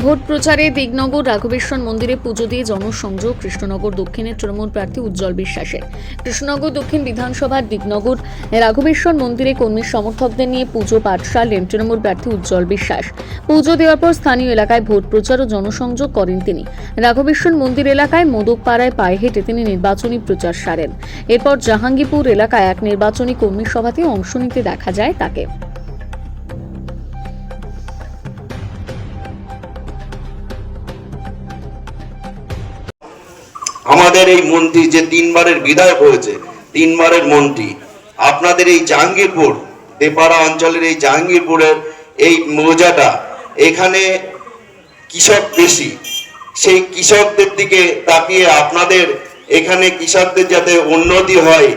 Vote প্রচারে দিগনগর রাঘবেশ্বর মন্দিরে পুজো দিয়ে জনসংযোগ কৃষ্ণনগর দক্ষিণের তৃণমূল প্রার্থী উজ্জ্বল বিশ্বাসের। কৃষ্ণনগর দক্ষিণ বিধানসভার দিগনগর রাঘবেশ্বর মন্দিরে কর্মী সমর্থকদের নিয়ে পুজো পাঠ সারলেন তৃণমূল প্রার্থী উজ্জ্বল বিশ্বাস। পুজো দেওয়ার পর স্থানীয় এলাকায় ভোট প্রচার ও জনসংযোগ করেন তিনি। রাঘবেশ্বর মন্দির এলাকায় মোদকপাড়ায় পায়ে হেঁটে তিনি নির্বাচনী প্রচার সারেন। এরপর জাহাঙ্গীরপুর এলাকায় এক নির্বাচনী কর্মী সভাতে অংশ নিতে দেখা যায় তাকে। আমাদের এই মন্ত্রী যে তিনবারের বিধায়ক হয়েছে, তিনবারের মন্ত্রী, আপনাদের এই জাহাঙ্গীরপুর দেপাড়া অঞ্চলের এই জাহাঙ্গীরপুরের এই মৌজাটা, এখানে কৃষক বেশি, সেই কৃষকদের দিকে তাকিয়ে আপনাদের এখানে কৃষকদের যাতে উন্নতি হয়,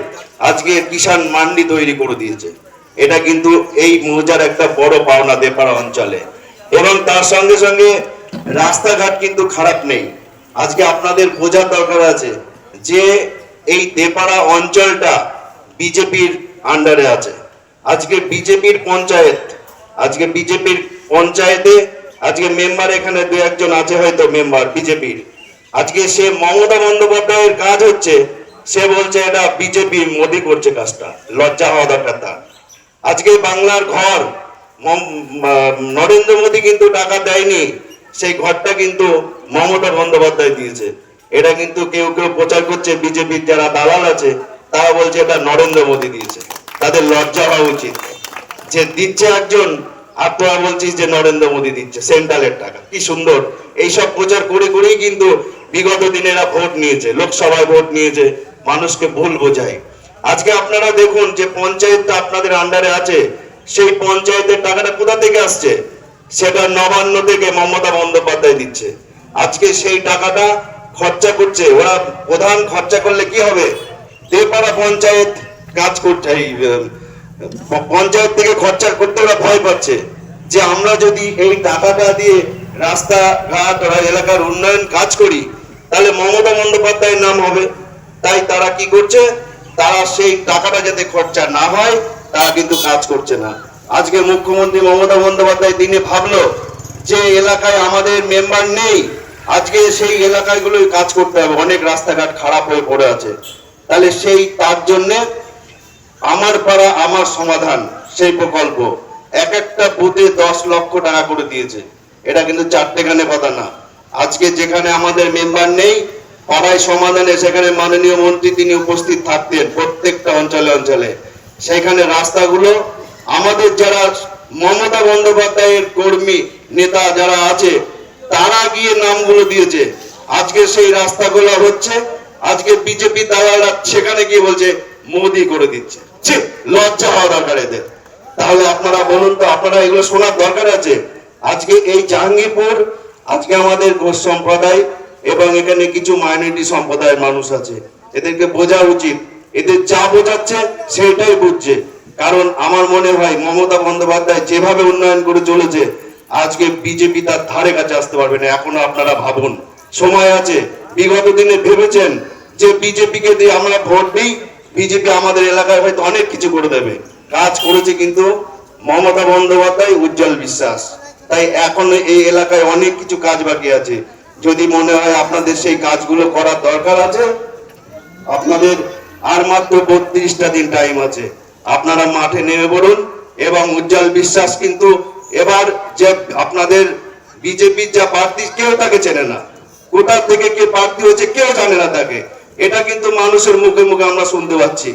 আজকে কিষাণ মান্ডি তৈরি করে দিয়েছে। এটা কিন্তু এই মৌজার একটা বড় পাওনা দেপাড়া অঞ্চলে। এবং তার সঙ্গে সঙ্গে রাস্তাঘাট কিন্তু খারাপ নেই। আজকে আপনাদের বোঝার দরকার আছে যে এই দেপাড়া অঞ্চলটা বিজেপির আন্ডারে আছে। আজকে বিজেপির পঞ্চায়েত, আজকে বিজেপির পঞ্চায়েতে আজকে মেম্বার এখানে দু একজন আছে হয়তো মেম্বার বিজেপির। আজকে সে মমতা বন্দ্যোপাধ্যায়ের কাজ হচ্ছে, সে বলছে এটা বিজেপি মোদি করছে কাজটা, লজ্জা হওয়া দরকার তার। আজকে বাংলার ঘর নরেন্দ্র মোদী কিন্তু টাকা দেয়নি, সেই ঘরটা কিন্তু মমতা বন্দ্যোপাধ্যায় দিয়েছে। এটা কিন্তু কেউ কেউ প্রচার করছে, বিজেপির যারা দালাল আছে তারা বলছে এটা নরেন্দ্র মোদী দিয়েছে। তাদের লজ্জা হওয়া উচিত যে দিচ্ছে একজন, আর তোরা বলছিস যে নরেন্দ্র মোদী দিচ্ছে সেন্ট্রালের টাকা। কি সুন্দর এইসব প্রচার করে করেই কিন্তু বিগত দিনে এরা ভোট নিয়েছে, লোকসভায় ভোট নিয়েছে, মানুষকে ভুল বোঝায়। আজকে আপনারা দেখুন যে পঞ্চায়েতটা আপনাদের আন্ডারে আছে, সেই পঞ্চায়েতের টাকাটা কোথা থেকে আসছে? সেটা নবান্ন থেকে মমতা বন্দ্যোপাধ্যায় দিচ্ছে। আজকে সেই টাকাটা খরচা করছে ওরা। প্রধান খরচা করলে কি হবে? দেপাড়া পঞ্চায়েত কাজ করছে, পঞ্চায়েত থেকে খরচা করতে ওরা ভয় পাচ্ছে যে আমরা যদি এই টাকাটা দিয়ে রাস্তাঘাট এলাকার উন্নয়ন কাজ করি তাহলে মমতা বন্দ্যোপাধ্যায়ের নাম হবে। তাই তারা কি করছে? তারা সেই টাকাটা যাতে খরচা না হয় তারা কিন্তু কাজ করছে না। আজকে মুখ্যমন্ত্রী মমতা বন্দ্যোপাধ্যায় দিনে ভাবলো যে এলাকায় আমাদের মেম্বার নেই, আজকে সেই এলাকাগুলোই কাজ করতে হবে, অনেক রাস্তাঘাট খারাপ হয়ে পড়ে আছে। তাহলে সেই তার জন্য আমার পাড়া আমার সমাধান সেই প্রকল্প এক একটা বুথে 10 লক্ষ টাকা করে দিয়েছে। এটা কিন্তু চারটেখানে কথা না। আজকে যেখানে আমাদের মেম্বার নেই, পাড়ায় সমাধানে সেখানে মাননীয় মন্ত্রী তিনি উপস্থিত থাকতেন প্রত্যেকটা অঞ্চলে অঞ্চলে। সেখানে রাস্তাগুলো আমাদের যারা মমতা বন্দ্যোপাধ্যায়ের কর্মী নেতা যারা আছে তারা গিয়ে নামগুলো দিয়েছে। আজকে সেই রাস্তাগুলো হচ্ছে, আজকে বিজেপি দালালরা সেখানে গিয়ে বলছে মোদি করে দিচ্ছে। লজ্জা হওয়া দরকার এদের। তাহলে আপনারা বলুন তো, আপনারা এগুলো শোনার দরকার আছে। আজকে এই জাহাঙ্গীরপুর, আজকে আমাদের ঘোষ সম্প্রদায় এবং এখানে কিছু মাইনরিটি সম্প্রদায়ের মানুষ আছে, এদেরকে বোঝা উচিত। এদের যা বোঝাচ্ছে সেটাই বুঝছে। কারণ আমার মনে হয় মমতা বন্দ্যোপাধ্যায় যেভাবে উন্নয়ন করে চলেছে, আজকে বিজেপি তার ধারে কাছে আসতে পারবে না। এখনো আপনারা ভাবুন, সময় আছে। বিগত দিনে ভেবেছেন যে বিজেপিকে দিয়ে আমরা ভোট দিই, বিজেপি আমাদের এলাকায় হয়তো অনেক কিছু করে দেবে। কাজ করেছে কিন্তু মমতা বন্দ্যোপাধ্যায়, উজ্জ্বল বিশ্বাস। তাই এখন এই এলাকায় অনেক কিছু কাজ বাকি আছে। যদি মনে হয় আপনাদের সেই কাজগুলো করার দরকার আছে, আপনাদের আর মাত্র 32টা দিন টাইম আছে। আপনারা মাঠে নেমে পড়ুন। এবং উজ্জ্বল বিশ্বাস কিন্তু এবার যে আপনাদের বিজেপির যা প্রার্থী, কেউ তাকে চেনে না। কোথা থেকে কে প্রার্থী হয়েছে কেউ জানে না তাকে। এটা কিন্তু মানুষের মুখে মুখে আমরা শুনতে পাচ্ছি।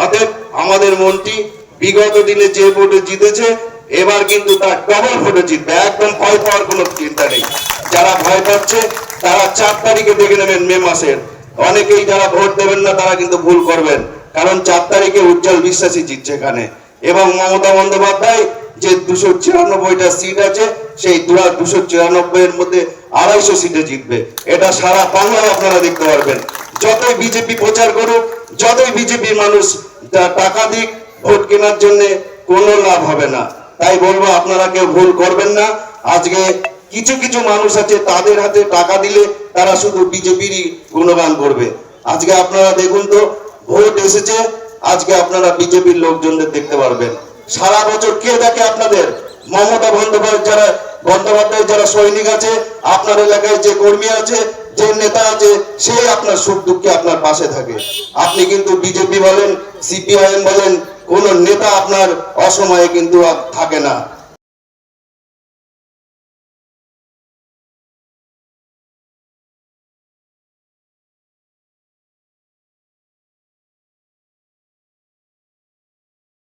অতএব আমাদের মন্ত্রী বিগত দিনে যে ভোটে জিতেছে, এবার কিন্তু তার ডবল ভোটে জিতবে। একদম ভয় পাওয়ার কোনো চিন্তা নেই। যারা ভয় পাচ্ছে তারা 4 তারিখে দেখে নেবেন মে মাসের। অনেকেই যারা ভোট দেবেন না তারা কিন্তু ভুল করবেন, কারণ 4 তারিখে উজ্জ্বল বিশ্বাসী জিতছে এখানে। এবং মমতা বন্দ্যোপাধ্যায় যে 294টা সিট আছে, সেই 294 এর মধ্যে 250 সিটে জিতবে। এটা সারা বাংলায় আপনারা দেখতে পারবেন। যতই বিজেপি প্রচার করুক, যতই বিজেপির মানুষ টাকা দিক ভোট কেনার জন্য, কোনো লাভ হবে না। তাই বলবো আপনারা কেউ ভুল করবেন না। আজকে কিছু কিছু মানুষ আছে তাদের হাতে টাকা দিলে তারা শুধু বিজেপিরই গুণগান করবে। আজকে আপনারা দেখুন তো, ভোট এসেছে, আজকে আপনারা বিজেপির লোকজনদের দেখতে পারবেন। সারা বছর কে দেখে আপনাদের? মমতা বন্দ্যোপাধ্যায় যারা বন্দ্যোপাধ্যায়ের যারা সৈনিক আছে, আপনার এলাকায় যে কর্মী আছে, যে নেতা আছে, সেই আপনার সুখ দুঃখে আপনার পাশে থাকে। আপনি কিন্তু বিজেপি বলেন, সিপিআইএম বলেন, কোন নেতা আপনার অসময়ে কিন্তু আর থাকে না।